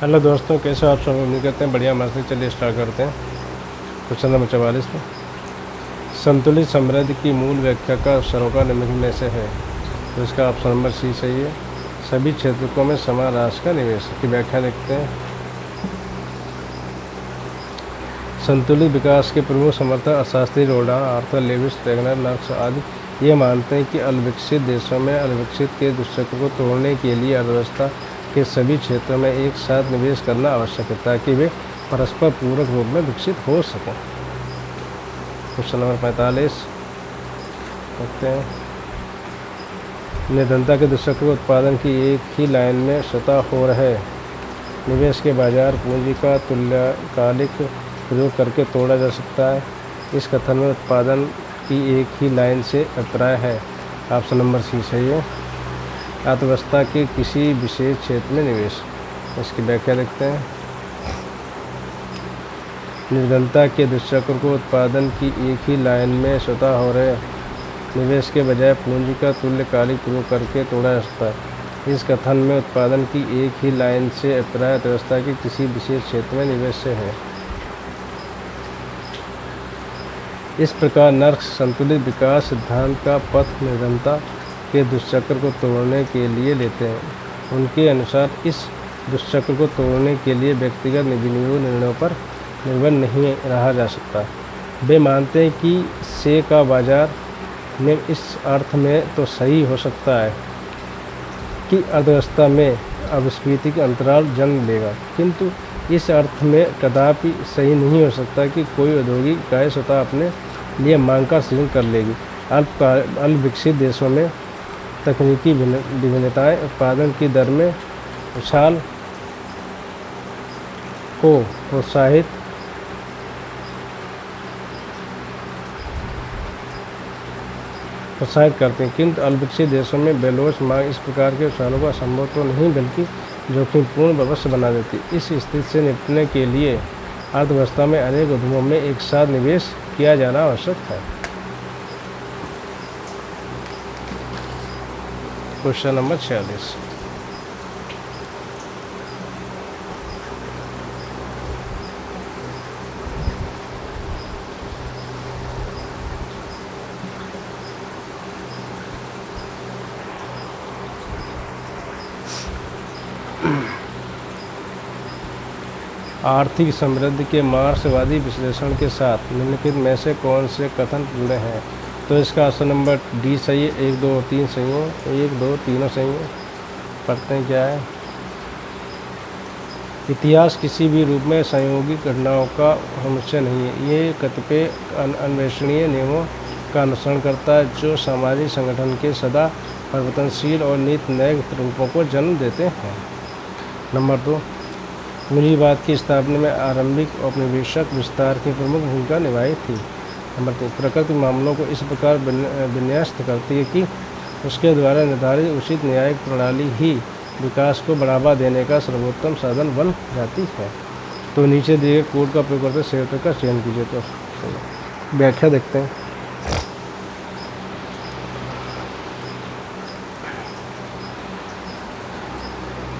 Hello दोस्तों, कैसे हो आप सब? उम्मीद करते हैं बढ़िया। मस्त। चलिए स्टार्ट करते हैं। क्वेश्चन नंबर 44 में संतुलित समृद्धि की मूल व्याख्या का सरोकार निम्नलिखित में से है। तो इसका ऑप्शन नंबर सी सही है। सभी क्षेत्रकों में समान राशि का निवेश की व्याख्या देखते हैं। संतुलित विकास के प्रमुख समर्थक अर्थशास्त्री रोडा, आर्थर लेविस, टैगनर, नर्स आदि ये मानते हैं कि अल्पविकसित देशों में अल्पविकसित के दुष्चक्र को तोड़ने के लिए अर्थव्यवस्था के सभी क्षेत्रों में एक साथ निवेश करना आवश्यक है ताकि वे परस्पर पूरक रूप में विकसित हो सकें। क्वेश्चन नंबर 45 देखते हैं। निर्धनता के दुष्चक्र को उत्पादन की एक ही लाइन में स्वतः हो रहे निवेश के बाजार पूंजी का तुल्यकालिक प्रयोग करके तोड़ा जा सकता है। इस कथन में उत्पादन की एक ही लाइन से अभिप्राय है। ऑप्शन नंबर सी सही है। अर्थव्यवस्था के किसी विशेष क्षेत्र में निवेश, इसकी व्याख्या देखते हैं। निर्धनता के दुष्चक्र को उत्पादन की एक ही लाइन में स्वतः हो रहे निवेश के बजाय पूंजी का तुल्यकालिक प्रयोग करके तोड़ा जा सकता है। इस कथन में उत्पादन की एक ही लाइन से अभिप्राय अर्थव्यवस्था के किसी विशेष क्षेत्र में निवेश से है। इस प्रकार नर्स संतुलित विकास सिद्धांत का पथ निर्धनता के दुष्चक्र को तोड़ने के लिए लेते हैं। उनके अनुसार इस दुष्चक्र को तोड़ने के लिए व्यक्तिगत विनियोग निर्णयों पर निर्भर नहीं रहा जा सकता। वे मानते हैं कि से का बाजार में इस अर्थ में तो सही हो सकता है कि अर्थव्यवस्था में अपस्फीति का अंतराल जन्म लेगा, किंतु इस अर्थ में कदापि सही नहीं हो सकता कि कोई औद्योगिक इकाई स्वतः अपने लिए मांग का सृजन कर लेगी। अल्प विकसित देशों में तकनीकी विभिन्नताएं उत्पादन की दर में उछाल को प्रोत्साहित करते हैं, किंतु अल्पविकसित देशों में बेलोच मांग इस प्रकार के उछालों का संभव तो नहीं बल्कि जोखिमपूर्ण अवश्य बना देती। इस स्थिति से निपटने के लिए अर्थव्यवस्था में अनेक उद्यमों में एक साथ निवेश किया जाना आवश्यक है। क्वेश्चन नंबर 46 आर्थिक समृद्धि के मार्क्सवादी विश्लेषण के साथ निम्नलिखित में से कौन से कथन जुड़े हैं? तो इसका ऑप्शन नंबर डी सही है। 1, 2 और 3 सही है। 1, 2 तीनों सही है। पढ़ते हैं क्या है। इतिहास किसी भी रूप में संयोगी घटनाओं का समुच्चय नहीं है। ये कतिपय अन्वेषणीय नियमों का अनुसरण करता है जो सामाजिक संगठन के सदा परिवर्तनशील और नित्य नए रूपों को जन्म देते हैं। नंबर 2, पूंजीवाद की स्थापना में आरंभिक औपनिवेशिक विस्तार की प्रमुख भूमिका निभाई थी। नंबर 3, प्रकृति मामलों को इस प्रकार विन्यस्त करती है कि उसके द्वारा निर्धारित उचित न्यायिक प्रणाली ही विकास को बढ़ावा देने का सर्वोत्तम साधन बन जाती है। तो नीचे दिए गए कोड का प्रयोग करते संयुक्त का चयन कीजिए। तो व्याख्या देखते हैं।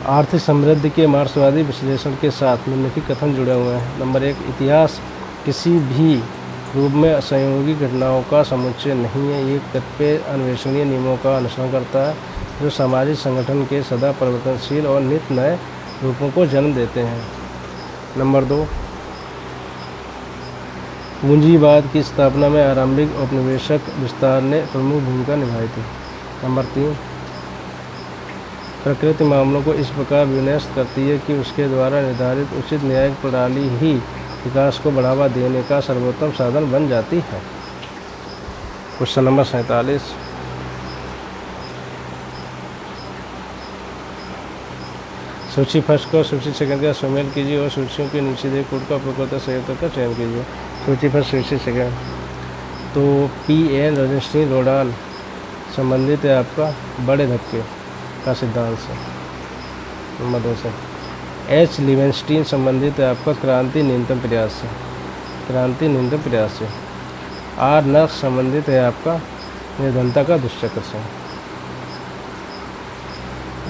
आर्थिक समृद्धि के मार्क्सवादी विश्लेषण के साथ निम्नलिखित कथन जुड़े हुए हैं। नंबर 1, इतिहास किसी भी रूप में संयोगी घटनाओं का समुच्चय नहीं है। ये कतिपय अन्वेषणीय नियमों का अनुसरण करता है जो सामाजिक संगठन के सदा परिवर्तनशील और नित्य नए रूपों को जन्म देते हैं। नंबर 2, पूंजीवाद की स्थापना में आरंभिक औपनिवेशिक विस्तार ने प्रमुख भूमिका निभाई थी। नंबर 3, प्रकृति मामलों को इस प्रकार विन्यस्त करती है कि उसके द्वारा निर्धारित उचित न्यायिक प्रणाली ही विकास को बढ़ावा देने का सर्वोत्तम साधन बन जाती है। क्वेश्चन नंबर 47, सूची फर्स्ट को सूची सेकंड का सुमेल कीजिए और सूचियों के नीचे दिए कोड का उपयोग करते संयुक्त का चयन कीजिए। सूची फर्स्ट, सूची सेकंड। तो P.N. रजनीश रोडाल संबंधित है आपका बड़े धक्के का सिद्धांत से। नंबर 2 से H. लिवेंस्टीन संबंधित है आपका क्रांति न्यूनतम प्रयास से। क्रांति न्यूनतम प्रयास से। R. नर्स संबंधित है आपका निर्धनता का दुष्चक्र से।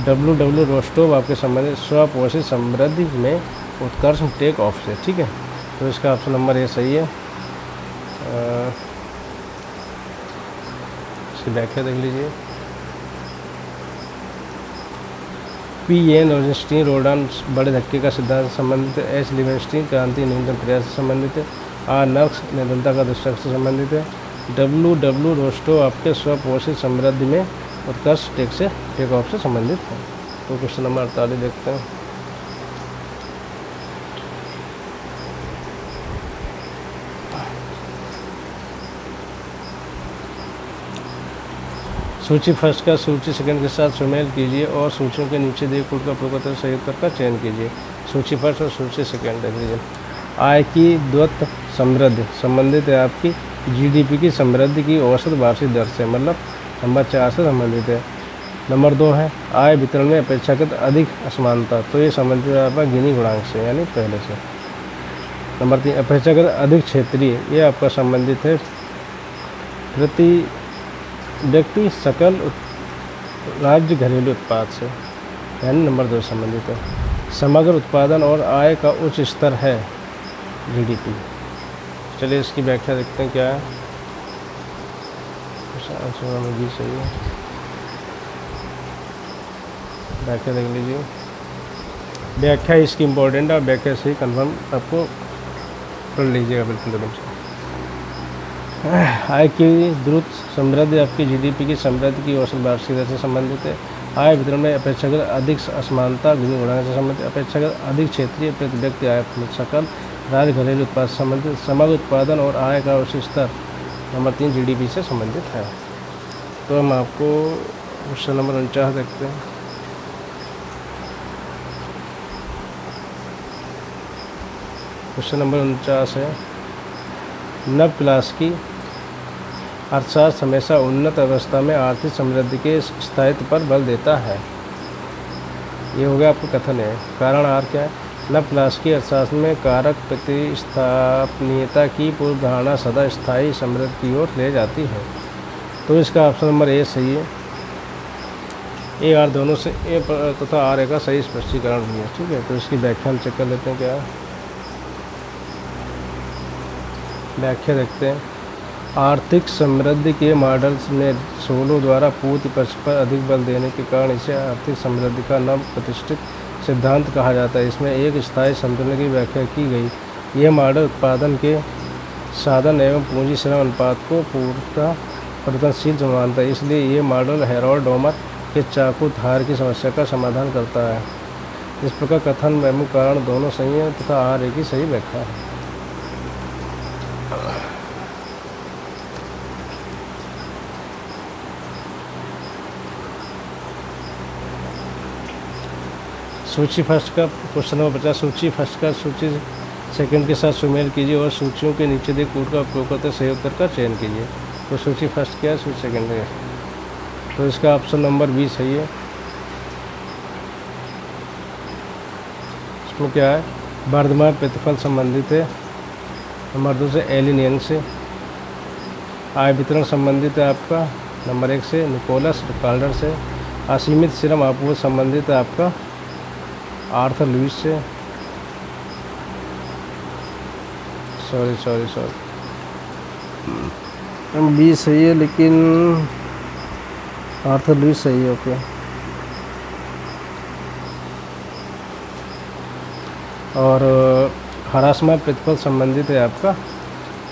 डब्ल्यू रोस्टोव आपके संबंधित स्वपोषित समृद्धि में उत्कर्ष टेक ऑफ से। ठीक है, तो इसका ऑप्शन नंबर ए सही है। इसकी व्याख्या देख लीजिए। P.N. रोजेंस्टीन रोडान बड़े धक्के का सिद्धांत से संबंधित है। H. लिवेंस्टीन क्रांति न्यूनतम प्रयास से संबंधित है। R. नर्क्स निरंतरता का दुष्चक्र से संबंधित है। डब्ल्यू रोस्टोव आपके स्वपोषित समृद्धि में उत्कर्ष टेक ऑफ से संबंधित है। तो क्वेश्चन नंबर 48 देखते हैं। सूची फर्स्ट का सूची सेकंड के साथ सुमेल कीजिए और सूचियों के नीचे दिए कोड का प्रयोग करते सही उत्तर का चयन कीजिए। सूची फर्स्ट और सूची सेकंड देख लीजिए। आय की द्वैत समृद्धि संबंधित है आपकी जीडीपी की समृद्धि की औसत वार्षिक दर से, मतलब नंबर 4 से संबंधित है। नंबर 2 है आय वितरण में अपेक्षाकृत अधिक असमानता, तो ये संबंधित है आपका गिनी गुणांक से यानी पहले से। नंबर 3 अपेक्षाकृत अधिक क्षेत्रीय, ये आपका संबंधित है प्रति व्यक्ति सकल राज्य घरेलू उत्पाद से, यानी नंबर 2 संबंधित है। समग्र उत्पादन और आय का उच्च स्तर है जीडीपी। चलिए इसकी व्याख्या देखते हैं क्या है। भी सही है, व्याख्या देख लीजिए। व्याख्या इसकी इम्पोर्टेंट है, व्याख्या से ही कन्फर्म आपको पढ़ लीजिएगा बिल्कुल एकदम से। आय की द्रुत समृद्धि आपकी जीडीपी की समृद्धि की औसत वार्षिक दर से संबंधित है। आय वितरण में अपेक्षाकृत अधिक असमानता गिनी गुणांक से संबंधित। अपेक्षाकृत अधिक क्षेत्रीय प्रति व्यक्ति आय सकल राज्य घरेलू उत्पाद से संबंधित। समग्र उत्पादन और आय का उच्च स्तर नंबर 3 जीडीपी से संबंधित है। तो हम आपको क्वेश्चन नंबर 49 देखते हैं। क्वेश्चन नंबर 49 है नवक्लासिकी अर्थशास्त्र हमेशा उन्नत अवस्था में आर्थिक समृद्धि के स्थायित्व पर बल देता है। ये हो गया आपको कथन है। कारण आर क्या है? नवक्लासिकी अर्थशास्त्र में कारक प्रतिस्थापनीयता की पूर्व धारणा सदा स्थायी समृद्धि की ओर ले जाती है। तो इसका ऑप्शन नंबर ए सही है। ए आर दोनों से ए तथा आर ए का सही स्पष्टीकरण भी है। ठीक है, तो इसकी व्याख्या हम चेक कर लेते हैं क्या है। व्याख्या देखते हैं। आर्थिक समृद्धि के मॉडल्स में सोलो द्वारा पूर्ति पक्ष पर अधिक बल देने के कारण इसे आर्थिक समृद्धि का नव प्रतिष्ठित सिद्धांत कहा जाता है। इसमें एक स्थायी संतुलन की व्याख्या की गई। यह मॉडल उत्पादन के साधन एवं पूंजी श्रम अनुपात को पूर्णतः परिवर्तनशील मानता है। इसलिए ये मॉडल हेरोल्ड डोमर के चाकू धार की समस्या का समाधान करता है। इस प्रकार कथन एवं कारण दोनों सही हैं तथा आर ए की सही व्याख्या है। सूची फर्स्ट का क्वेश्चन नंबर 50। सूची फर्स्ट का सूची सेकंड के साथ सुमेल कीजिए और सूचियों के नीचे दिए कोड का उपयोग करते सही उत्तर का चयन कीजिए। तो सूची फर्स्ट क्या है, सूची सेकंड है। तो इसका ऑप्शन नंबर बी सही है। इसमें क्या है? वर्धमान प्रतिफल संबंधित है नंबर 2 से एलिन यंग से। आय वितरण संबंधित है आपका नंबर 1 से निकोलस रिकार्डर से। असीमित श्रम आपूर्ति संबंधित है आपका आर्थर लुईस से। सॉरी बी सही है लेकिन आर्थर लुईस सही है। ओके, और हरासमेंट प्रतिफल संबंधित है आपका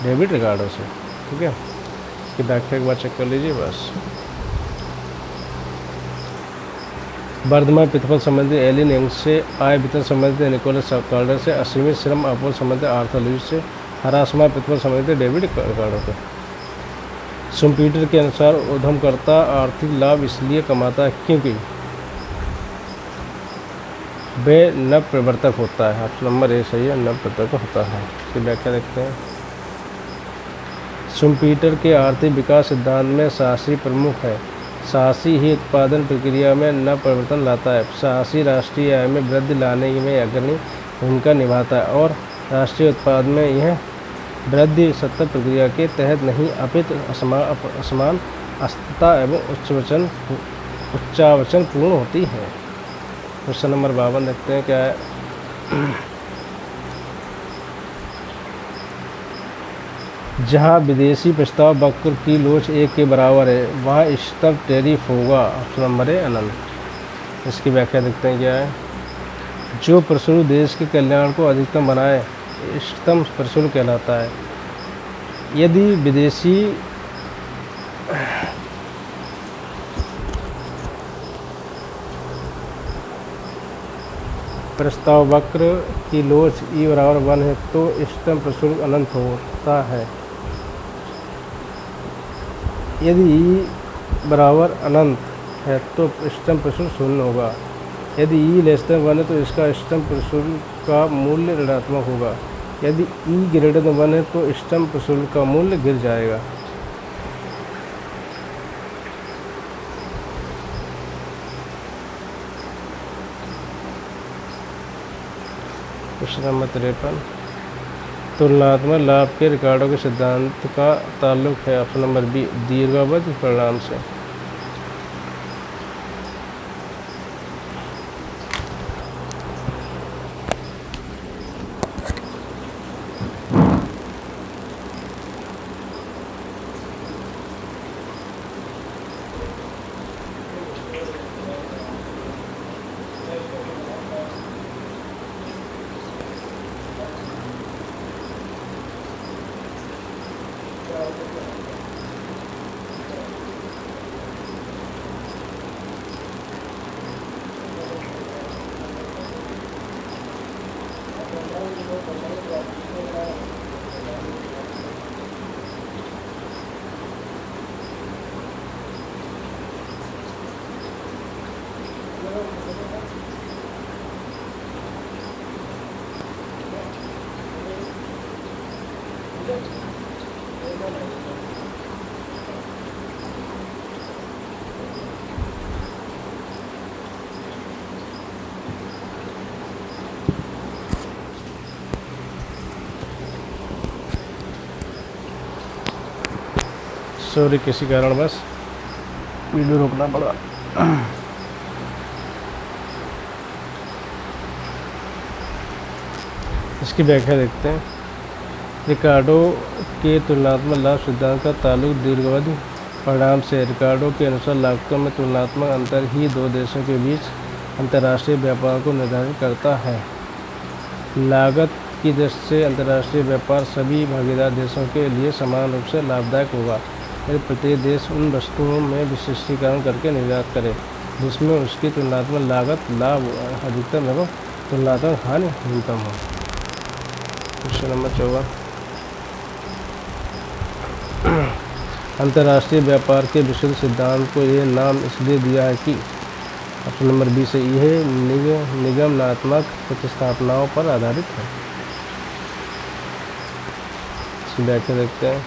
डेविड रिकार्डो से। ठीक है, इसकी व्याख्या एक बार चेक कर लीजिए बस। वर्धमान प्रतिफल संबंधित एलिन यंग से। आय वितरण संबंधित निकोलस रिकार्डो से। असीमित श्रम आपूर्ति संबंधित आर्थर लुईस से। हरासमेंट प्रतिफल संबंधित डेविड रिकार्डो से। शुम्पीटर के अनुसार उद्यमकर्ता आर्थिक लाभ इसलिए कमाता है क्योंकि वे नव प्रवर्तक होता है। ऑप्शन नंबर ए सही है, नव प्रवर्तक होता है। इसकी व्याख्या देखते हैं। शुम्पीटर के आर्थिक विकास सिद्धांत में साहसी प्रमुख है। साहसी ही उत्पादन प्रक्रिया में नव परिवर्तन लाता है। साहसी राष्ट्रीय आय में वृद्धि लाने में अग्रणी भूमिका निभाता है और राष्ट्रीय उत्पाद में यह वृद्धि सतत प्रक्रिया के तहत नहीं अपितु असमान अस्थिरता एवं उच्चावचन पूर्ण होती है। क्वेश्चन नंबर 52 देखते हैं क्या है। जहाँ विदेशी प्रस्ताव वक्र की लोच 1 के बराबर है वहाँ इष्टतम टैरिफ होगा। ऑप्शन नंबर है अनंत। इसकी व्याख्या देखते हैं क्या है। जो प्रशुल्क देश के कल्याण को अधिकतम बनाए इष्टतम प्रशुल्क कहलाता है। यदि विदेशी प्रस्ताव वक्र की लोच ई बराबर 1 है तो इष्टतम प्रशुल्क अनंत होता है। यदि ई बराबर अनंत है तो इष्टतम प्रशुल्क 0 होगा। यदि ई लेस देन 1 है तो इसका इष्टतम प्रशुल्क का मूल्य ऋणात्मक होगा। यदि ई ग्रेटर देन 1 है तो इष्टतम प्रशुल्क का मूल्य गिर जाएगा। क्वेश्चन नंबर 53 तुलनात्मक लाभ के रिकॉर्डों के सिद्धांत का ताल्लुक है। ऑप्शन नंबर बी दीर्घावधि परिणाम से। सॉरी किसी कारणवश वीडियो रोकना पड़ा। इसकी व्याख्या देखते हैं। रिकार्डो के तुलनात्मक लाभ सिद्धांत का ताल्लुक दीर्घावधि परिणाम से। रिकार्डो के अनुसार लागतों में तुलनात्मक अंतर ही दो देशों के बीच अंतर्राष्ट्रीय व्यापार को निर्धारित करता है। लागत की दृष्टि से अंतर्राष्ट्रीय व्यापार सभी भागीदार देशों के लिए समान रूप से लाभदायक होगा यदि प्रत्येक देश उन वस्तुओं में विशिष्टीकरण करके निर्यात करे जिसमें उसकी तुलनात्मक लागत लाभ अधिकतम एवं तुलनात्मक हानि न्यूनतम हो। क्वेश्चन नंबर 54 अंतर्राष्ट्रीय व्यापार के विशुद्ध सिद्धांत को यह नाम इसलिए दिया है कि ऑप्शन नंबर बी से यह निगमनात्मक प्रतिस्थापनाओं पर आधारित है। इसकी व्याख्या देखते हैं।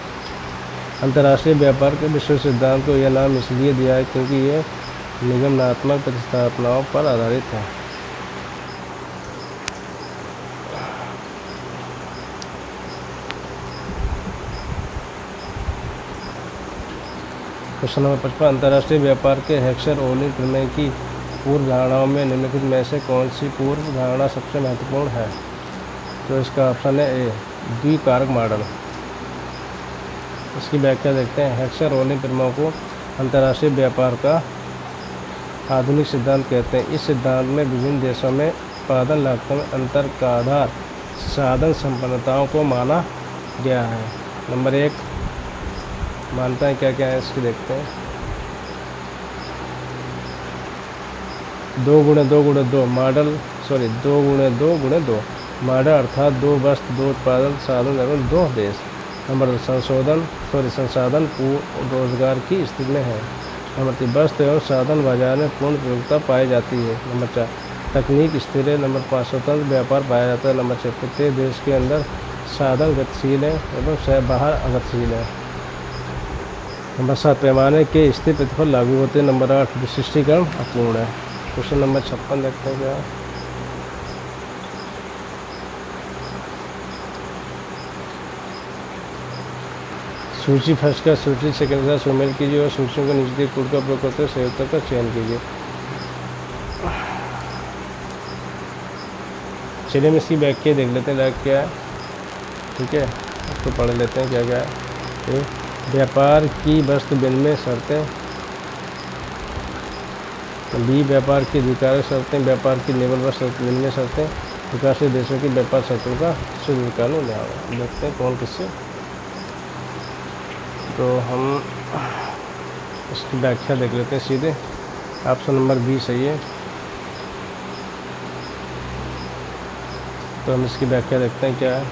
अंतर्राष्ट्रीय व्यापार के विशुद्ध सिद्धांत को यह नाम इसलिए दिया है क्योंकि यह निगमनात्मक प्रतिस्थापनाओं पर आधारित है। क्वेश्चन नंबर 55 अंतर्राष्ट्रीय व्यापार के हेक्सर-ओनिल प्रमेय की पूर्व धारणाओं में निम्नलिखित में से कौन सी पूर्व धारणा सबसे महत्वपूर्ण है। तो इसका ऑप्शन है ए द्विकारक मॉडल। इसकी व्याख्या देखते हैं। हेक्सर-ओनिल प्रमेय को अंतर्राष्ट्रीय व्यापार का आधुनिक सिद्धांत कहते हैं। इस सिद्धांत में विभिन्न देशों में उत्पादन लागतों में अंतर का आधार साधन संपन्नताओं को माना गया है। नंबर 1 मानता है क्या क्या है इसकी देखते हैं। 2x2x2 मॉडल 2x2x2 मॉडल अर्थात 2 वस्तु 2 उत्पादन साधन एवं 2 देश। नंबर 2 संसाधन पूर्ण रोजगार की स्थिति में है। नंबर 3 वस्तु एवं साधन बाजार में पूर्ण उपयोगिता पाई जाती है। नंबर 4 तकनीक स्थिर है। नंबर 5 स्वतंत्र व्यापार पाया जाता है। नंबर 6 प्रत्येक देश के अंदर साधन गतिशील है एवं बाहर अगतिशील है। नंबर 7 पैमाने के स्थिर प्रतिफल लागू होते हैं। नंबर 8 विशिष्टीकरण अपूर्ण है। क्वेश्चन नंबर 56 देखते हैं क्या। सूची फर्स्ट का सूची सेकंड के साथ शामिल कीजिए और सूचियों के नीचे कोड का प्रयोग करते हुए सही उत्तर का चयन कीजिए। चलिए हम इसकी व्याख्या देख लेते हैं लाइक क्या है। ठीक है, इसको पढ़ लेते हैं क्या क्या है। व्यापार की वस्तु विनिमय शर्तें, बी व्यापार की अधिकारक शर्तें, व्यापार की निवल व विनिमय शर्तें, विकासशील देशों की व्यापार शर्तों का शुद्धिकरण लिहाजा। देखते हैं कौन किससे। तो हम इसकी व्याख्या देख लेते हैं सीधे। ऑप्शन नंबर बी सही है। तो हम इसकी व्याख्या देखते हैं क्या है।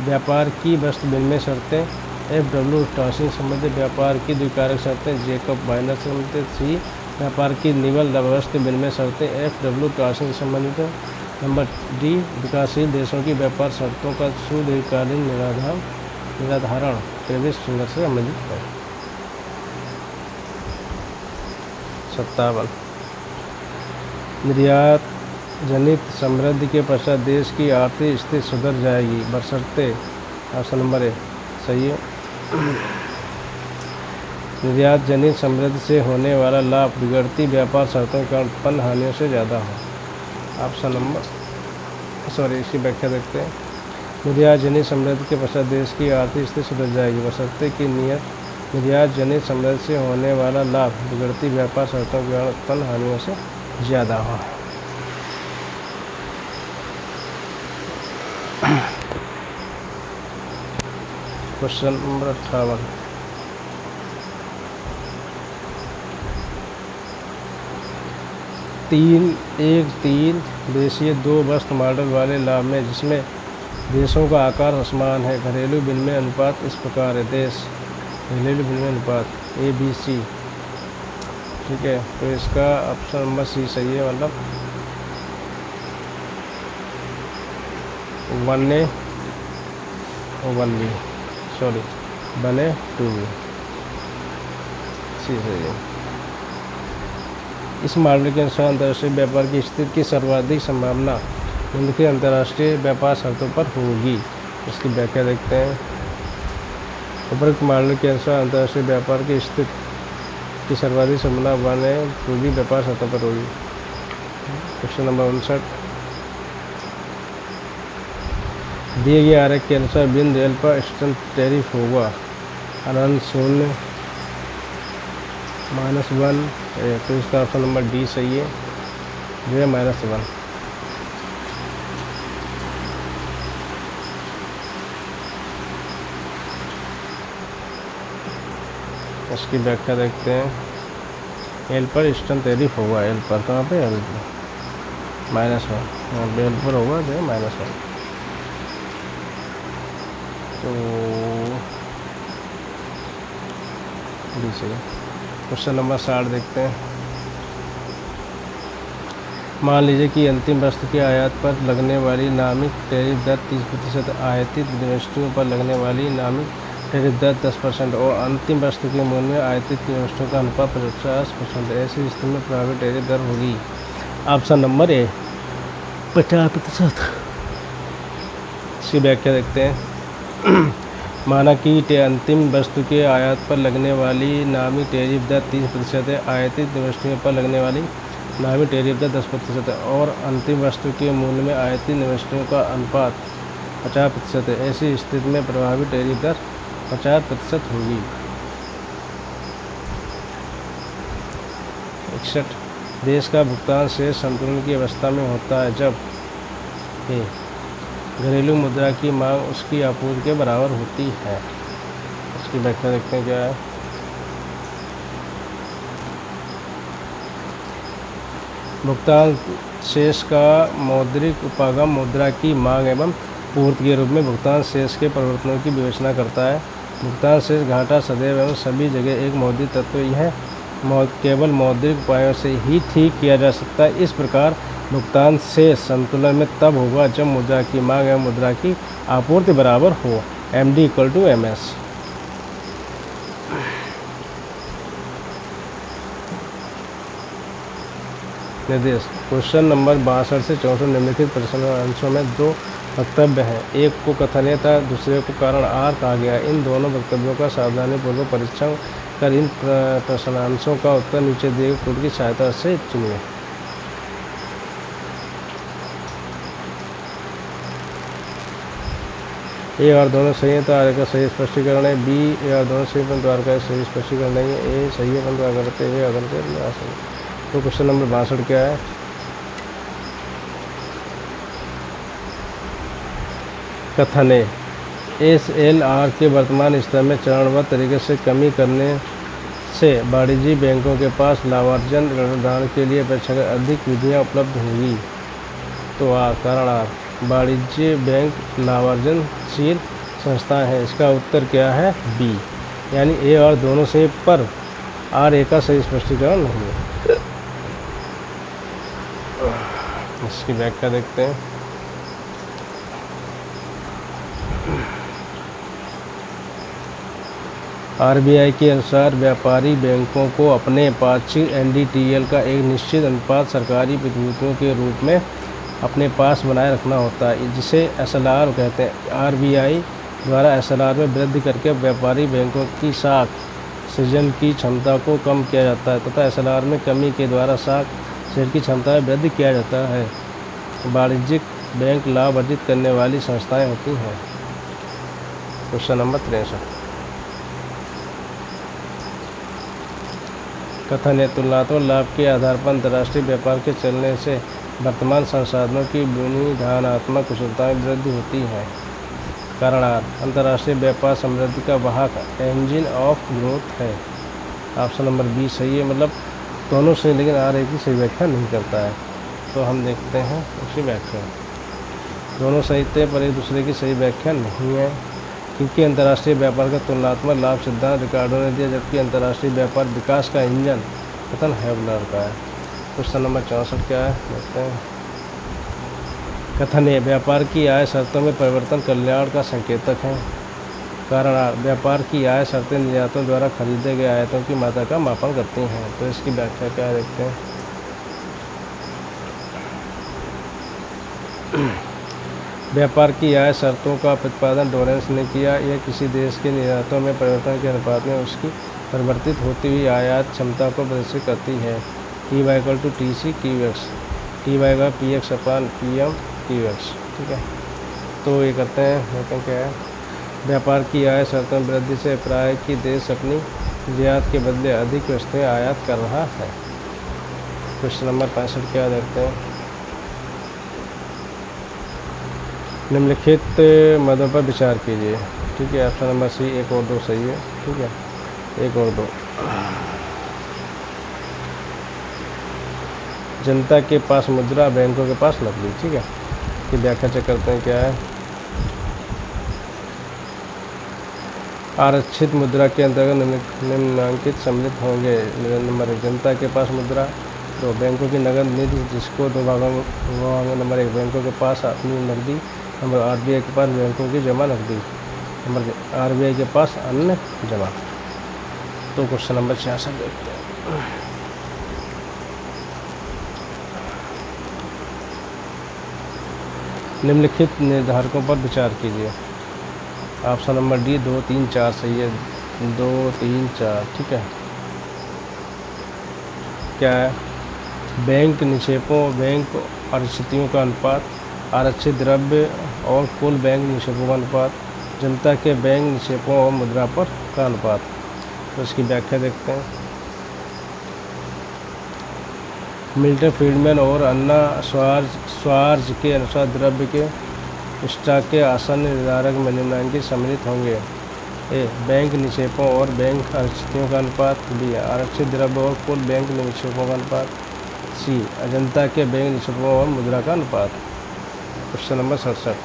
व्यापार की वस्तु विनिमय शर्तें, FW टॉसिंग संबंधित व्यापार की द्विकारक शर्तें, जेकब वाइनर से संबंधित। सी व्यापार की निवल वस्तु विनिमय शर्तें, FW टॉसिंग संबंधित। नंबर डी विकासशील देशों की व्यापार शर्तों का सुदीर्घकालीन निराधारण ट्रेविस फिंगर से संबंधित है। 57 निर्यात जनित समृद्धि के पश्चात देश की आर्थिक स्थिति सुधर जाएगी बशर्ते। ऑप्शन नंबर ए सही है। निर्यात जनित समृद्धि से होने वाला लाभ बिगड़ती व्यापार शर्तों के कारण उत्पन्न हानियों से ज़्यादा हो। ऑप्शन नंबर इसकी व्याख्या देखते हैं। निर्यात जनित समृद्धि के पश्चात देश की आर्थिक स्थिति सुधर जाएगी बशर्ते कि निर्यात जनित समृद्धि से होने वाला लाभ बिगड़ती व्यापार शर्तों के कारण उत्पन्न हानियों से ज़्यादा हो। क्वेश्चन नंबर 58 3 देशीय 2 वस्तु मॉडल वाले लाभ में जिसमें देशों का आकार समान है घरेलू विनिमय अनुपात इस प्रकार है। देश घरेलू विनिमय अनुपात ABC। ठीक है, तो इसका ऑप्शन नंबर सी सही है। मतलब 1A और 1B 1A2B सी सही है। इस मॉडल के अनुसार अंतर्राष्ट्रीय व्यापार की स्थिति की सर्वाधिक संभावना निम्नलिखित अंतर्राष्ट्रीय व्यापार शर्तों पर होगी। इसकी व्याख्या देखते हैं। उपरोक्त मॉडल के अनुसार अंतर्राष्ट्रीय व्यापार की स्थिति की सर्वाधिक संभावना 1A2B व्यापार शर्तों पर होगी। क्वेश्चन नंबर 59 दिए गए आरेख के अनुसार बिन रेल पर एक्सटर्नल टैरिफ होगा अनंत 0 -1। तो इसका ऑप्शन नंबर डी सही है, जो है -1। इसकी व्याख्या देखते हैं। एल पर एक्सटर्नल टैरिफ होगा, एल पर कहाँ पे एल पर -1, एल पर होगा जो है -1। तो क्वेश्चन नंबर 60 देखते हैं। मान लीजिए कि अंतिम वस्तु के आयात पर लगने वाली नामिक टैरिफ दर 30%, आयातित वस्तुओं पर लगने वाली नामिक टैरिफ दर 10% और अंतिम वस्तु के मूल्य में आयातित वस्तुओं का अनुपात 50%। ऐसी स्थिति में प्रभावी टैरिफ दर होगी। Option number A 50%। इसकी व्याख्या देखते हैं। माना कि अंतिम वस्तु के आयात पर लगने वाली नामी टैरिफ दर 30% है, आयातित वस्तुओं पर लगने वाली नामी टैरिफ दर 10% है और अंतिम वस्तु के मूल्य में आयातित वस्तुओं का अनुपात 50% है। ऐसी स्थिति में प्रभावी टैरिफ दर 50% होगी। 61 देश का भुगतान शेष संतुलन की अवस्था में होता है जब घरेलू मुद्रा की मांग उसकी आपूर्ति के बराबर होती है। इसकी व्याख्या देखते हैं क्या है। भुगतान शेष का मौद्रिक उपागम मुद्रा की मांग एवं पूर्ति के रूप में भुगतान शेष के परिवर्तनों की विवेचना करता है। भुगतान शेष घाटा सदैव एवं सभी जगह एक मौद्रिक तत्व यह केवल मौद्रिक उपायों से ही ठीक किया जा सकता है। इस प्रकार भुगतान शेष संतुलन में तब होगा जब मुद्रा की मांग एवं मुद्रा की आपूर्ति बराबर हो। MD = MS। निर्देश क्वेश्चन नंबर 62 से 64 निम्नलिखित प्रश्न अंशों में 2 वक्तव्य हैं। एक को कथनीय था, दूसरे को कारण आर कहा गया। इन दोनों वक्तव्यों का सावधानीपूर्वक परीक्षण कर इन प्रश्नांशों का उत्तर नीचे दिए गए कोड की सहायता से चुनिए। ए और दोनों सही है तो आर का सही स्पष्टीकरण है। बी ए और दोनों सही परंतु आर का सही स्पष्टीकरण नहीं है। ए सही है परंतु अगर करते ए अगर तो क्वेश्चन नंबर 62 क्या है? कथन है SLR के वर्तमान स्तर में चरणबद्ध तरीके से कमी करने से वाणिज्यिक बैंकों के पास लाभार्जन ऋण के लिए अपेक्षाकृत अधिक विधियाँ उपलब्ध होंगी। तो कारण आर वाणिज्य बैंक लाभार्जनशील संस्थाएं हैं। इसका उत्तर क्या है? बी, यानी ए और दोनों से पर आर ए का सही स्पष्टीकरण नहीं है। इसकी व्याख्या देखते हैं। RBI के अनुसार व्यापारी बैंकों को अपने पाक्षिक NDTL का एक निश्चित अनुपात सरकारी प्रतिभूतियों के रूप में अपने पास बनाए रखना होता है, जिसे SLR कहते हैं। RBI द्वारा SLR में वृद्धि करके व्यापारी बैंकों की साख सृजन की क्षमता को कम किया जाता है तथा SLR में कमी के द्वारा साख सृजन की क्षमता में वृद्धि किया जाता है। वाणिज्यिक बैंक लाभ अर्जित करने वाली संस्थाएं होती हैं। क्वेश्चन नंबर 63 कथन है तुलनात्मक लाभ के आधार पर अंतर्राष्ट्रीय व्यापार के चलने से वर्तमान संसाधनों की बुनियादात्मक कुशलता में वृद्धि होती है। कारण आर अंतर्राष्ट्रीय व्यापार समृद्धि का वाहक इंजन ऑफ ग्रोथ है। ऑप्शन नंबर बी सही है, मतलब दोनों सही, लेकिन आर एक की सही व्याख्या नहीं करता है। तो हम देखते हैं उसकी व्याख्या। दोनों सही थे पर एक दूसरे की सही व्याख्या नहीं है, क्योंकि अंतर्राष्ट्रीय व्यापार का तुलनात्मक लाभ सिद्धांत रिकार्डो ने दिया, जबकि अंतर्राष्ट्रीय व्यापार विकास का इंजन कथन हैवलर का है। क्वेश्चन नंबर 64 क्या है देखते हैं। कथन है व्यापार की आय शर्तों में परिवर्तन कल्याण का संकेतक है। कारण आर व्यापार की आय शर्तें निर्यातों द्वारा खरीदे गए आयातों की मात्रा का मापन करती हैं। तो इसकी व्याख्या क्या है देखते हैं। व्यापार की आय शर्तों का प्रतिपादन टॉलरेंस ने किया। यह किसी देश के निर्यातों में परिवर्तन के अनुपात में उसकी परिवर्तित होती हुई आयात क्षमता को प्रदर्शित करती है। T/TC QX, T/PX/PM QX। ठीक है, तो ये करते हैं क्या है। व्यापार की आय शर्तों में वृद्धि से प्राय कि देश अपनी निर्यात के बदले अधिक वस्तुएं आयात कर रहा है। क्वेश्चन नंबर 65 क्या देखते हैं। निम्नलिखित मदों पर विचार कीजिए। ठीक है, ऑप्शन नंबर सी 1 और 2 सही है। ठीक है, 1 और 2। जनता के पास मुद्रा, बैंकों के पास नकदी। ठीक है, कि व्याख्या चेक करते हैं क्या है। आरक्षित मुद्रा के अंतर्गत निम्नलिखित सम्मिलित होंगे। नंबर 1 जनता के पास मुद्रा, 2 बैंकों की नगद निधि जिसको दो भागों में नंबर 1 बैंकों के पास अपनी नकदी, नंबर RBI के पास बैंकों की जमा नकदी, नंबर RBI के पास अन्य जमा। तो क्वेश्चन नंबर 66 देखते हैं। निम्नलिखित निर्धारकों पर विचार कीजिए। ऑप्शन नंबर डी 2, 3, 4 सही है। 2, 3, 4। ठीक है, क्या है। बैंक निक्षेपों, बैंक आरक्षितों का अनुपात, आरक्षित द्रव्य और कुल बैंक निक्षेपों का अनुपात, जनता के बैंक निक्षेपों और मुद्रा पर का अनुपात। तो इसकी व्याख्या देखते हैं। मिल्टन फ्रीडमैन और अन्ना स्वार्ज के अनुसार द्रव्य के स्टॉक के आसन्न निर्धारक में निम्नलिखित सम्मिलित होंगे। ए बैंक निक्षेपों और बैंक आरक्षितों का अनुपात, बी आरक्षित द्रव्य और कुल बैंक निक्षेपों का अनुपात, सी जनता के बैंक निक्षेपों और मुद्रा का अनुपात। Question number 67।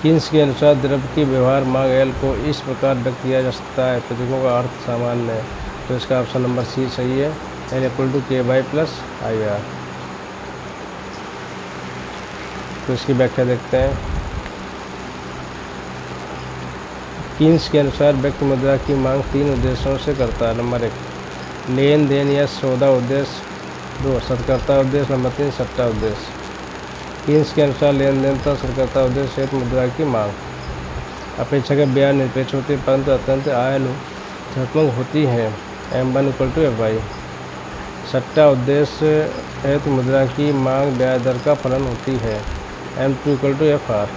किन्स के अनुसार द्रव्य की व्यवहार मांग एल को इस प्रकार व्यक्त किया जा सकता है, प्रतीकों का अर्थ सामान्य है। तो इसका ऑप्शन नंबर सी सही है। L = KY+IR। तो इसकी व्याख्या देखते हैं। किन्स के अनुसार व्यक्ति मुद्रा की मांग 3 उद्देश्यों से करता है। नंबर 1 लेन देन या सौदा उद्देश्य, 2 सत्कर्ता उद्देश्य, नंबर 3 सट्टा उद्देश्य। कीन्स के अनुसार लेन देन का सरकर्ता उद्देश्य हेतु मुद्रा की मांग। अपेक्षाकृत ब्याज निरपेक्ष होती है परंतु अत्यंत आयानुपातिक होती है। M1 = FY। सट्टा उद्देश्य हेतु मुद्रा की मांग ब्याज दर का फलन होती है। M2 = FR।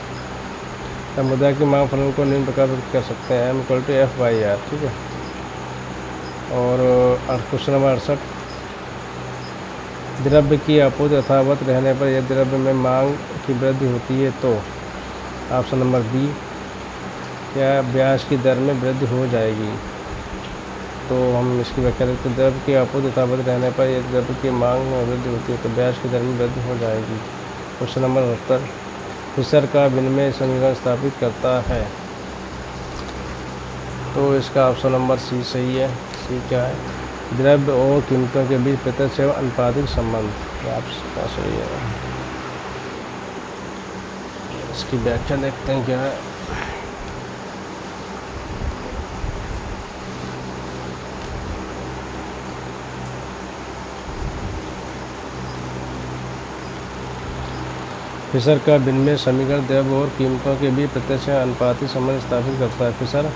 तब मुद्रा की मांग फलन को निम्न प्रकार व्यक्त कर सकते हैं। M = F/R। ठीक है। और क्वेश्चन नंबर 68, द्रव्य की आपूर्ति यथावत रहने पर यदि द्रव्य में मांग की वृद्धि होती है तो ऑप्शन नंबर बी, क्या ब्याज की दर में वृद्धि हो जाएगी। तो हम इसकी व्याख्या देखते हैं। द्रव्य की आपूर्ति यथावत रहने पर यदि द्रव्य की मांग में वृद्धि होती है तो ब्याज की दर में वृद्धि हो जाएगी। क्वेश्चन नंबर 69, फिशर का विनिमय समीकरण स्थापित करता है। तो इसका ऑप्शन नंबर सी सही है। सी क्या है? द्रव्य और कीमतों के बीच प्रत्यक्ष एवं अनुपातिक संबंध। आपका सही है। इसकी व्याख्या देखते हैं क्या है। फिशर का विनिमय समीकरण द्रव्य और कीमतों के बीच प्रत्यक्ष अनुपातिक संबंध स्थापित करता है। फिशर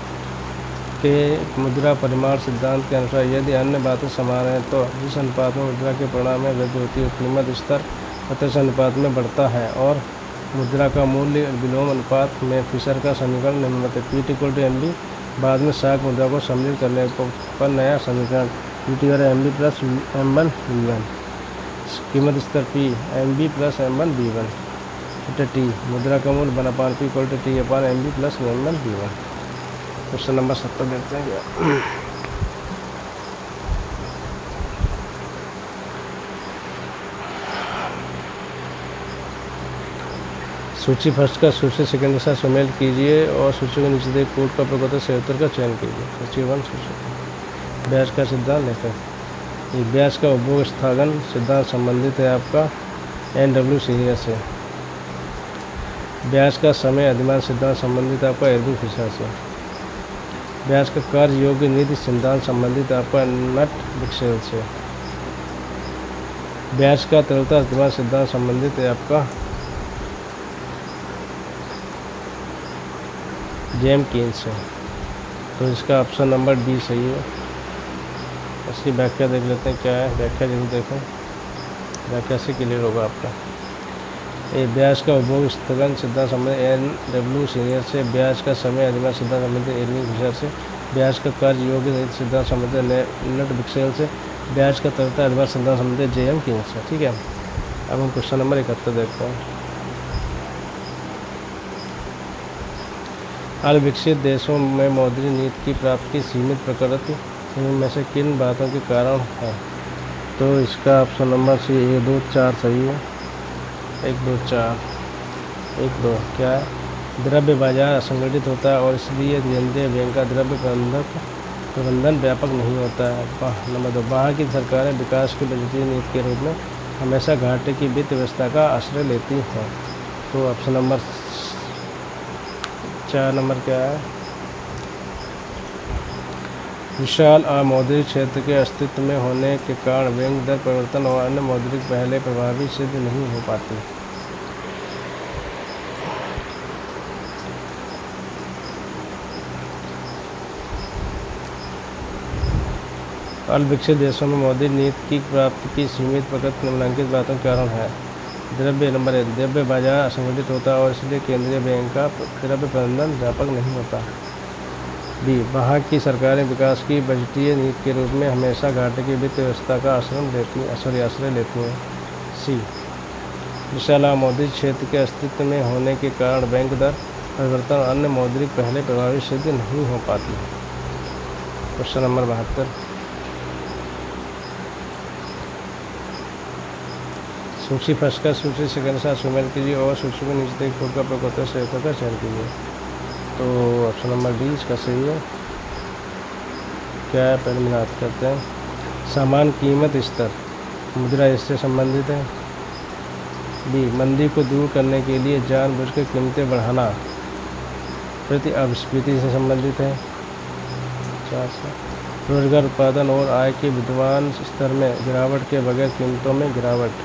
के मुद्रा परिमाण सिद्धांत के अनुसार यदि अन्य बातें समान हैं तो जिस अनुपात में मुद्रा के परिमाण में वृद्धि होती है कीमत स्तर प्रत्यक्ष अनुपात में बढ़ता है और मुद्रा का मूल्य विलोम अनुपात में। फिशर का समीकरण निम्नलिखित है। P = MB। बाद में सहायक मुद्रा को सम्मिलित करने पर नया समीकरण P = MB + M1 V1। कीमत स्तर P MB + M1 V1। T मुद्रा का मूल्य 1/P = T/MB + M1 V1। Question number 70 देखते हैं क्या। सूची फर्स्ट का सूची सेकंड के साथ सुमेल कीजिए और सूची के नीचे दिए कोड का प्रयोग होता है सही उत्तर का चयन कीजिए। सूची 1 सूची ब्याज का सिद्धांत लेकर ये ब्याज का उपभोग स्थगन सिद्धांत संबंधित है आपका NW सीनियर से। ब्याज का समय अधिमान सिद्धांत संबंधित आपका एल्विन फिशर से। ब्याज का कार्य योग्य नीति सिद्धांत संबंधित आपका नट-विक्सेल से। ब्याज का तरलता अधिमान सिद्धांत संबंधित है आपका जेम्स कीन्स से। तो इसका ऑप्शन नंबर डी सही है। इसकी व्याख्या देख लेते हैं क्या है। व्याख्या जरूर देखें, व्याख्या से क्लियर होगा आपका। ये ब्याज का उपभोग स्थगन सिद्धांत संबंधित NW सीनियर से। ब्याज का समय अधिमान सिद्धांत संबंधित एल्विन फिशर से। ब्याज का कार्य योग्य नीति सिद्धांत संबंधित नट-विक्सेल से। ब्याज का तरलता अधिमान सिद्धांत संबंधित जेएम कीन्स से। ठीक है। अब हम क्वेश्चन नंबर 71 देखते हैं। अविकसित देशों में मौद्रिक नीति की प्राप्ति की सीमित प्रकृति इनमें से किन बातों के कारण है। तो इसका ऑप्शन नंबर सी 1 2 4 सही है। 1 2 4 1 2 क्या है? द्रव्य बाजार असंगठित होता है और इसलिए केंद्रीय बैंक का द्रव्य प्रबंधन व्यापक नहीं होता है। नंबर 2, बाहर की सरकारें विकास की बजटीय नीति के रूप में हमेशा घाटे की वित्त व्यवस्था का आश्रय लेती हैं। तो ऑप्शन नंबर 4 नंबर क्या है? विशाल अमौद्रिक क्षेत्र के अस्तित्व में होने के कारण बैंक दर परिवर्तन और अन्य मौद्रिक पहलें प्रभावी सिद्ध नहीं हो पाती। अविकसित देशों में मौद्रिक नीति की प्राप्ति की सीमित प्रकृति निम्नलिखित बातों के कारण है। द्रव्य नंबर 1, द्रव्य बाजार असंगठित होता है और इसलिए केंद्रीय बैंक का द्रव्य प्रबंधन व्यापक नहीं होता। बी, बाहर की सरकारें विकास की बजटीय नीति के रूप में हमेशा घाटे की वित्त व्यवस्था का आश्रय लेती हैं। सी, विशाल मौद्रिक क्षेत्र के अस्तित्व में होने के कारण बैंक दर परिवर्तन और अन्य मौद्रिक पहले प्रभावी सिद्ध नहीं हो पाती। क्वेश्चन नंबर 72, सूची फर्स्ट का सूची सेकंड साथ सुमेल कीजिए और सूची में नीचे देख कोड का प्रयोग होता है सही का चयन कीजिए। तो ऑप्शन नंबर डी इसका सही है। क्या है? पहले मिलाप करते हैं। समान कीमत स्तर मुद्रा इससे संबंधित है। बी, मंदी को दूर करने के लिए जानबूझकर कीमतें बढ़ाना प्रतिस्पर्धी से संबंधित है। 4 से रोजगार उत्पादन और आय के विद्यमान स्तर में गिरावट के बगैर कीमतों में गिरावट।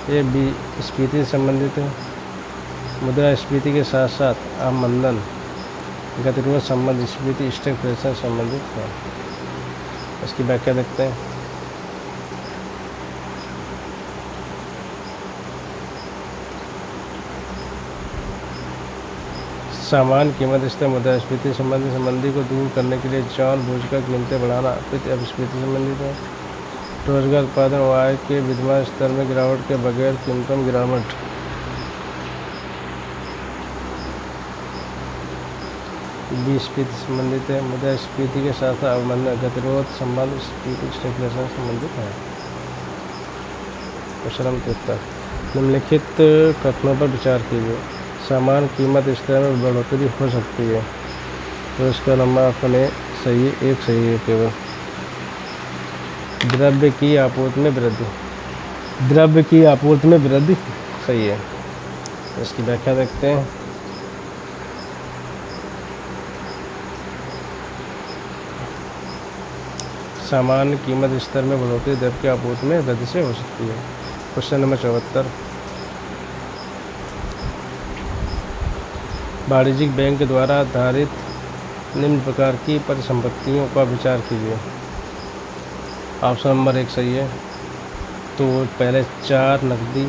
ये भी स्फीति से संबंधित है। मुद्रा स्फीति के साथ साथ अवमंदन गतिरोध संबंध स्फीति स्टैगफ्लेशन से संबंधित है। इसकी व्याख्या देखते हैं। सामान्य कीमत स्तर मुद्रास्फीति संबंधी को दूर करने के लिए जानबूझकर कीमतें बढ़ाना अपस्फीति संबंधित है। रोजगार उत्पादन और आय के विद्यमान स्तर में गिरावट के बगैर कीमतों में गिरावट विस्फीति संबंधित है। मुद्रास्फीति के साथ अवमंदन गतिरोध संबंध स्फीति स्टैगफ्लेशन संबंधित है। प्रश्न 73 निम्नलिखित कथनों पर विचार कीजिए। सामान्य कीमत स्तर में बढ़ोतरी हो सकती है, तो इसका नंबर अपने सही एक सही है केवल। द्रव्य की आपूर्ति में वृद्धि, द्रव्य की आपूर्ति में वृद्धि सही है। इसकी व्याख्या देखते हैं। सामान्य कीमत स्तर में बढ़ोतरी द्रव्य की आपूर्ति में वृद्धि से हो सकती है। क्वेश्चन नंबर 74 वाणिज्यिक बैंक के द्वारा आधारित निम्न प्रकार की परिसंपत्तियों का विचार कीजिए। ऑप्शन नंबर 1 सही है। तो पहले 4 नकदी,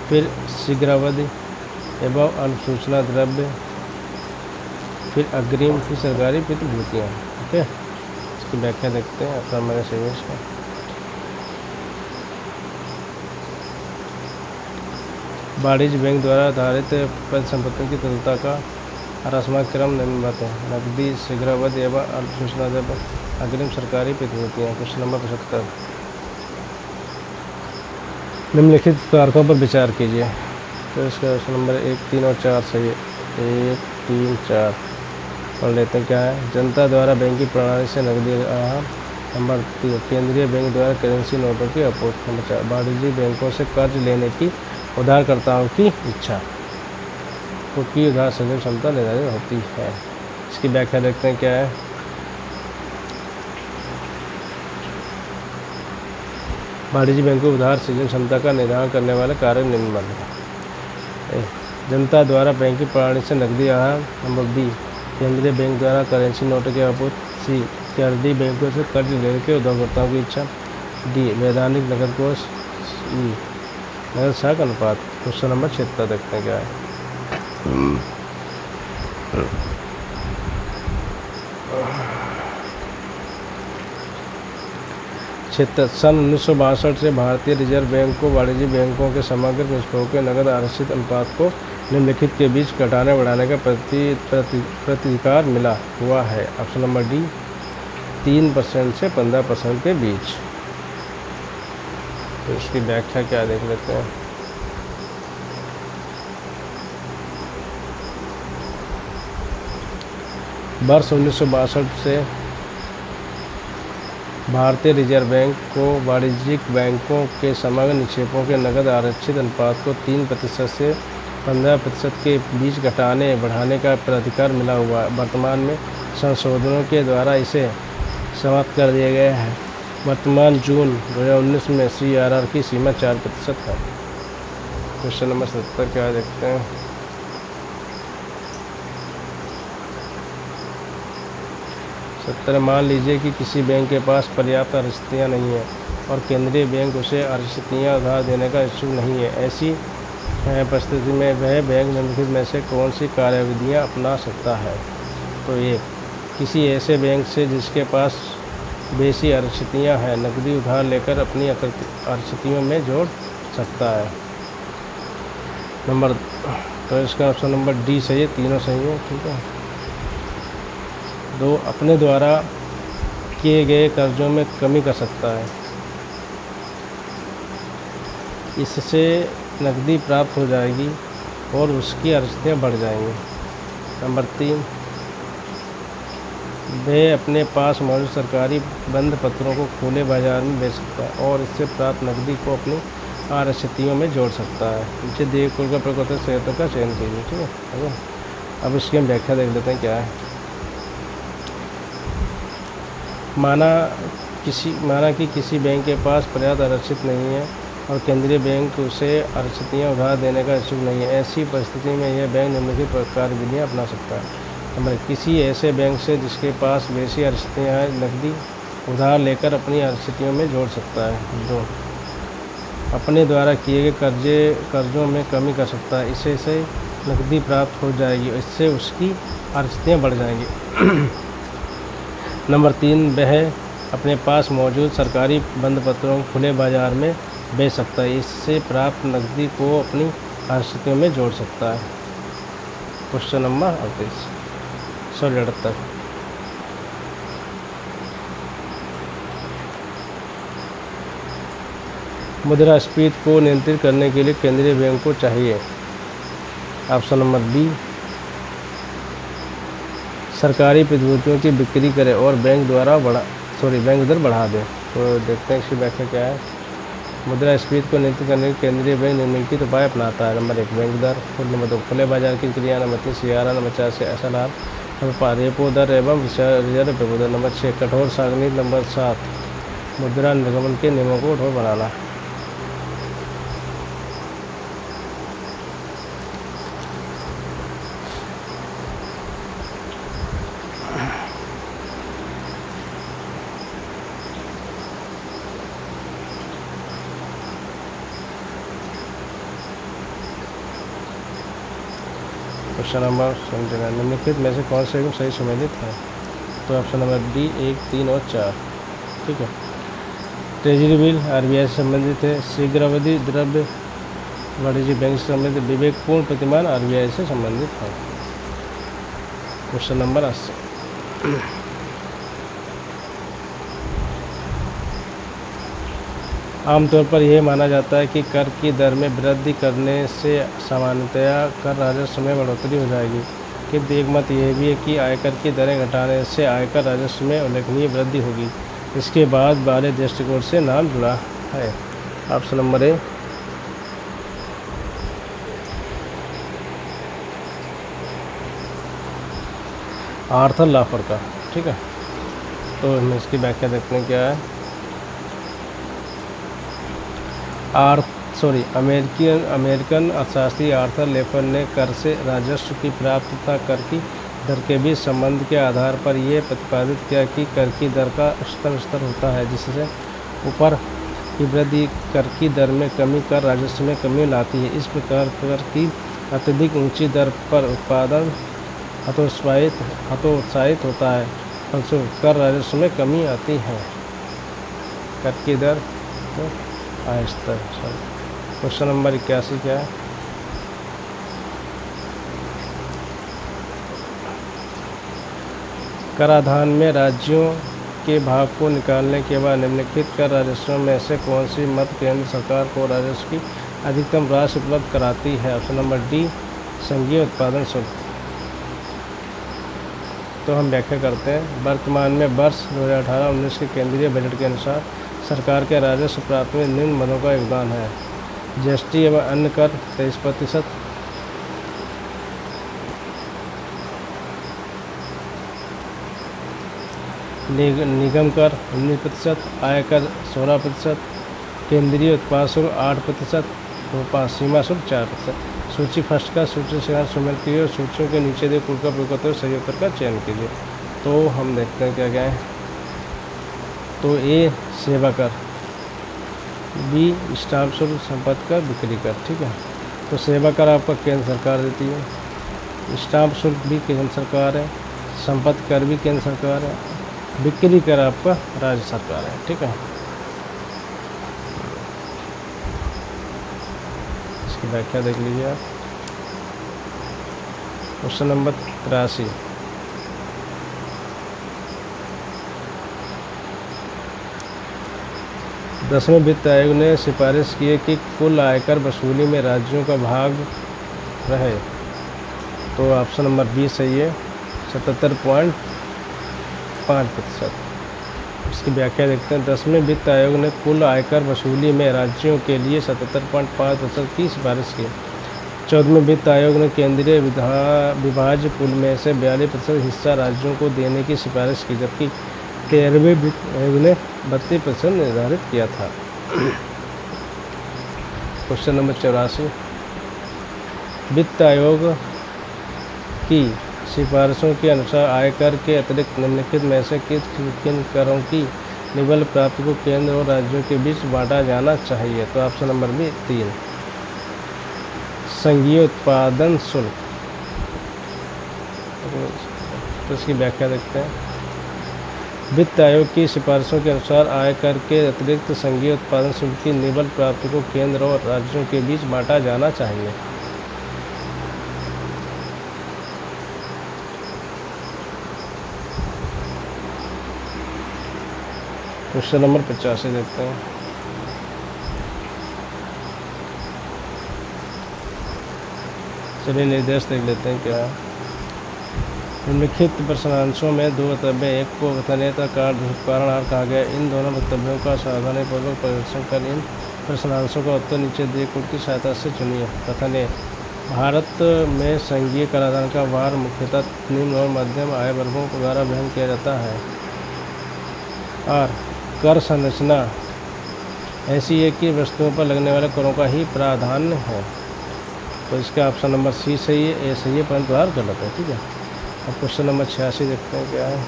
फिर शीघ्रावधि एवं अनुसूचना द्रव्य, फिर अग्रिम, फिर सरकारी प्रतिभूतियाँ। ओके, इसकी व्याख्या देखते हैं। ऑप्शन नंबर सही है इसका। वाणिज्य बैंक द्वारा आधारित परिसंपत्तियों की तरलता का रस्माक्रम क्रम निम्नवत है। नकदी, शीघ्रावधि एवं अनुसूचना द्रव्य, अग्रिम, सरकारी प्रतिभूतियाँ। क्वेश्चन नंबर 75 निम्नलिखित कारकों पर विचार कीजिए। तो इसका ऑप्शन नंबर 1, 3 और 4 सही है। 1, 3, 4 पढ़ लेते हैं। क्या है? जनता द्वारा बैंकिंग प्रणाली से नकदी आहरण। नंबर 3 केंद्रीय बैंक द्वारा करेंसी नोटों की आपूर्ति। नंबर 4 वाणिज्यिक बैंकों से कर्ज लेने की उधारकर्ताओं की इच्छा, क्योंकि उधार सृजन क्षमता निर्धारित होती है। इसकी व्याख्या देखते हैं। क्या है? वाणिज्य बैंकों उधार सृजन क्षमता का निर्धारण करने वाले कारक निम्नलिखित हैं। जनता द्वारा बैंकिंग प्रणाली से नकदी आहरण। नंबर बी केंद्रीय बैंक द्वारा करेंसी नोटों की आपूर्ति। सी केंद्रीय बैंकों से कर्ज लेने के उधारकर्ताओं की इच्छा। डी वैधानिक नकद कोष। ई नगद साख अनुपात। क्वेश्चन नंबर 76 देखते हैं। क्या है? सन 1962 से भारतीय रिजर्व बैंक को वाणिज्यिक बैंकों के समग्र निष्पक्षों के नकद आरक्षित अनुपात को निम्नलिखित के बीच घटाने बढ़ाने का प्रतिधिकार मिला हुआ है। ऑप्शन नंबर डी 3% से 15% के बीच। तो इसकी व्याख्या क्या देख लेते हैं। वर्ष 1962 से भारतीय रिजर्व बैंक को वाणिज्यिक बैंकों के समग्र निक्षेपों के नकद आरक्षित अनुपात को 3% से 15% के बीच घटाने बढ़ाने का प्राधिकार मिला हुआ है। वर्तमान में संशोधनों के द्वारा इसे समाप्त कर दिया गया है। वर्तमान जून 2019 में CRR की सीमा 4% है। क्वेश्चन नंबर 70 क्या देखते हैं। मान लीजिए कि किसी बैंक के पास पर्याप्त आरक्षितियाँ नहीं है और केंद्रीय बैंक उसे आरक्षितियाँ उधार देने का इच्छुक नहीं है। ऐसी परिस्थिति में वह बैंक निम्नलिखित में से कौन सी कार्यविधियाँ अपना सकता है। तो ये किसी ऐसे बैंक से जिसके पास बेसी आरक्षितियाँ हैं नकदी उधार लेकर अपनी आरक्षितियों में जोड़ सकता है। तो इसका ऑप्शन नंबर डी सही है। तीनों सही है। ठीक है। 2 अपने द्वारा किए गए कर्जों में कमी कर सकता है, इससे नकदी प्राप्त हो जाएगी और उसकी आरक्षितियाँ बढ़ जाएंगी। नंबर 3 वह अपने पास मौजूद सरकारी बंद पत्रों को खुले बाजार में बेच सकता है और इससे प्राप्त नकदी को अपनी आरक्षितियों में जोड़ सकता है। नीचे दिए कुल का प्रयोग करते संयंत्रों का चयन कीजिए। ठीक है। अब इसकी हम व्याख्या देख लेते हैं। क्या है? माना कि किसी बैंक के पास पर्याप्त आरक्षित नहीं है और केंद्रीय बैंक उसे अरस्थियाँ उधार देने का इच्छुक नहीं है। ऐसी परिस्थिति में यह बैंक निम्नलिखित कार्यविधियाँ अपना सकता है। नंबर किसी ऐसे बैंक से जिसके पास बेसी अरस्थियाँ हैं नकदी उधार लेकर अपनी अरस्थियों में जोड़ सकता है। 2, अपने द्वारा किए गए कर्जों में कमी कर सकता है। इससे से नकदी प्राप्त हो जाएगी, इससे उसकी अरस्थियाँ बढ़ जाएंगी। नंबर 3, वह अपने पास मौजूद सरकारी बंधपत्रों को खुले बाजार में बेच सकता है। इससे प्राप्त नकदी को अपनी अरस्थियों में जोड़ सकता है। Question number 38। मुद्रास्फीति को नियंत्रित करने के लिए केंद्रीय बैंक को चाहिए। ऑप्शन नंबर बी, सरकारी प्रतिभूतियों की बिक्री करे और बैंक दर बढ़ा दे। तो देखते हैं इसकी व्याख्या क्या है। मुद्रास्फीति को नियंत्रित करने के लिए केंद्रीय बैंक निम्नलिखित उपाय अपनाता है। नंबर 1, बैंक दर। नंबर 2, खुले बाजार की क्रिया। Number 3, CRR। नंबर 4 से SLR। नंबर 5, रेपो दर एवं रिजर्व रेपो दर। नंबर 6, कठोर सारणी। नंबर 7, मुद्रा निर्गमन के नियमों को कठोर बनाना। क्वेश्चन नंबर 79, निम्नलिखित में से कौन से सही संबंधित है। तो ऑप्शन नंबर डी 1, 3 और 4। ठीक है। ट्रेजरी बिल RBI से संबंधित है। शीघ्रावधि द्रव्य वाणिज्यिक बैंक से संबंधित। विवेकपूर्ण प्रतिमान RBI से संबंधित है। क्वेश्चन नंबर 80, आमतौर पर यह माना जाता है कि कर की दर में वृद्धि करने से सामान्यतया कर राजस्व में बढ़ोतरी हो जाएगी, किंतु एक मत यह भी है कि आयकर की दरें घटाने से आयकर राजस्व में उल्लेखनीय वृद्धि होगी। इसके बाद वाले दृष्टिकोण से नाम जुड़ा है। ऑप्शन नंबर ए, आर्थर लाफर का। ठीक है। तो हम इसकी व्याख्या देखते हैं क्या है। अमेरिकन अर्थशास्त्री आर्थर लेफर ने कर से राजस्व की प्राप्ति तथा कर की दर के बीच संबंध के आधार पर यह प्रतिपादित किया कि कर की दर का स्तर होता है, जिससे ऊपर की वृद्धि कर की दर में कमी कर राजस्व में कमी लाती है। इस प्रकार कर की अत्यधिक ऊंची दर पर उत्पादन हतोत्साहित होता है, फलस्वरूप कर राजस्व में कमी आती है। कर की दर आहिस्ता। क्वेश्चन नंबर 81 क्या है। कराधान में राज्यों के भाग को निकालने के बाद निम्नलिखित कर राजस्व में से कौन सी मद केंद्र सरकार को राजस्व की अधिकतम राशि उपलब्ध कराती है। ऑप्शन नंबर डी, संघीय उत्पादन शुल्क। तो हम व्याख्या करते हैं। वर्तमान में वर्ष 2018-19 के केंद्रीय बजट के अनुसार सरकार के राजस्व प्राप्ति में निम्न मदों का योगदान है। GST एवं अन्य कर 23%, निगम कर 19%, आयकर 16%, केंद्रीय उत्पाद शुल्क 8%, सीमा शुल्क 4%। सूची फर्स्ट का सूची से शामिल कीजिए और सूचियों के नीचे दिए कुल का प्रयोग करते हुए सही उत्तर का चयन कीजिए। तो हम देखते हैं क्या क्या है। तो ए, सेवा कर। बी, स्टाम्प शुल्क, संपत्ति कर, बिक्री कर। ठीक है। तो सेवा कर आपका केंद्र सरकार देती है, स्टाम्प शुल्क भी केंद्र सरकार है, संपत्ति कर भी केंद्र सरकार है, बिक्री कर आपका राज्य सरकार है। ठीक है। इसकी व्याख्या देख लीजिए आप। क्वेश्चन नंबर 83, दसवें वित्त आयोग ने सिफारिश की है कि कुल आयकर वसूली में राज्यों का भाग रहे। तो ऑप्शन नंबर बी सही है, 77.5%। इसकी व्याख्या देखते हैं। 10वें वित्त आयोग ने कुल आयकर वसूली में राज्यों के लिए 77.5% की सिफारिश की। 14वें वित्त आयोग ने केंद्रीय विभाज्य कुल में से 42% हिस्सा राज्यों को देने की सिफारिश की, जबकि 13वें वित्त आयोग ने 32% निर्धारित किया था। क्वेश्चन नंबर 84, वित्त आयोग की सिफारिशों के अनुसार आयकर के अतिरिक्त निम्नलिखित में से किन करों की निवल प्राप्ति को केंद्र और राज्यों के बीच बांटा जाना चाहिए? तो ऑप्शन नंबर बी 3, संघीय उत्पादन शुल्क। तो इसकी व्याख्या देखते हैं। वित्त आयोग की सिफारिशों के अनुसार आयकर के अतिरिक्त संघीय उत्पादन शुल्क की निवल प्राप्ति को केंद्र और राज्यों के बीच बांटा जाना चाहिए। क्वेश्चन नंबर 85 देखते हैं। चलिए निर्देश देख लेते हैं क्या है। निम्नलिखित प्रश्नांशों में दो वक्तव्य, एक को कथनीयता कारणहार कहा गया। इन दोनों वक्तव्यों का सावधानीपूर्वक परीक्षण कर इन प्रश्नांशों का उत्तर नीचे दिए कोड की सहायता से चुनिए। कथनीय: भारत में संघीय कराधान का भार मुख्यतः निम्न और मध्यम आय वर्गों द्वारा वहन किया जाता है। और कर संरचना ऐसी है कि वस्तुओं पर लगने वाले करों का ही प्राधान्य है। तो इसका ऑप्शन नंबर सी सही है, ए सही है, परंतु आर गलत है। ठीक है। अब क्वेश्चन नंबर 86 देखते हैं क्या है।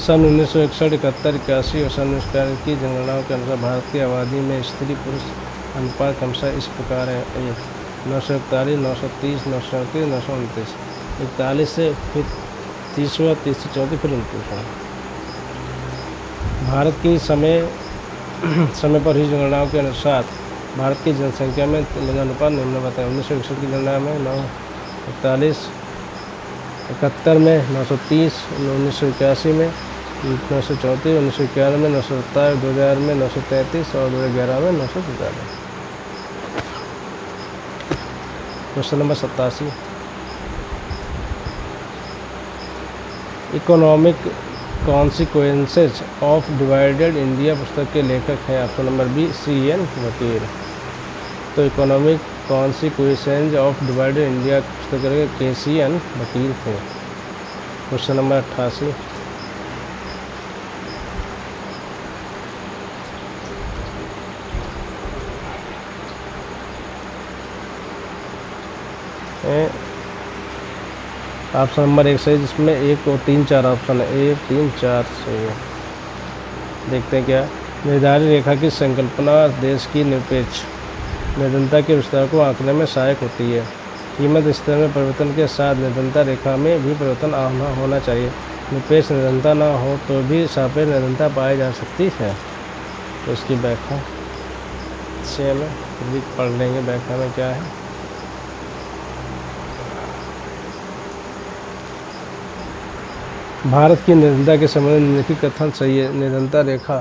सन 1961, 71, 81 और सन 1991 की जनगणनाओं के अनुसार भारत की आबादी में स्त्री पुरुष अनुपात क्रमशः इस प्रकार है। 941, 930, 934, 929। 41 से फिर 30वां, 30 से 34, फिर 29वां। भारत की समय पर ही जनगणनाओं के अनुसार भारत की जनसंख्या में लिंगानुपात निम्न बताएं। 1961 की जनगणना में 941, 71 में 930, 1981 में 934, 1991 में 927, 2000 में 933 और 2011 में 943। Question number 87, economic consequences of divided India पुस्तक के लेखक हैं। ऑप्शन नंबर बी CN वकील। तो economic consequences of divided India पुस्तक के KCN वकील थे। क्वेश्चन नंबर 88, ऑप्शन नंबर 1 सही, जिसमें 1 और 3, 4 ऑप्शन है। 1, 3, 4 सही है। देखते हैं क्या। निर्धारित रेखा की संकल्पना देश की निरपेक्ष निर्धनता के विस्तार को आंकने में सहायक होती है। कीमत स्तर में परिवर्तन के साथ निर्धनता रेखा में भी परिवर्तन होना चाहिए। निरपेक्ष निर्धनता न हो तो भी सापेक्ष निर्धनता पाई जा सकती है। तो इसकी व्याख्या सेम है, फिर भी पढ़ लेंगे व्याख्या में क्या है। भारत की निर्धनता के संबंध में निम्नलिखित कथन सही है। निर्धनता रेखा